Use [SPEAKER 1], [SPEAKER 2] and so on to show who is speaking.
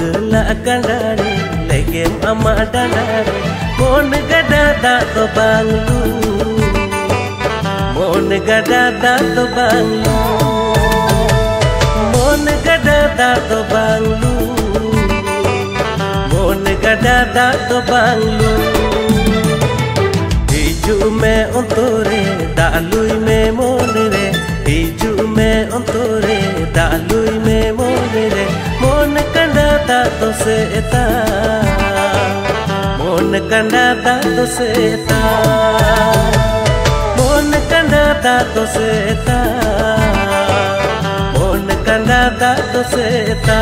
[SPEAKER 1] Gelak kandare legem ama danare mon gada da to banglu mon gada da to banglu mon gada da to banglu mon gada da to banglu hiju me ontore dalui me monre hiju me ontore dalui me monre mon kanda ta to seta mon kanda ta to seta mon kanda ta to seta mon kanda ta to seta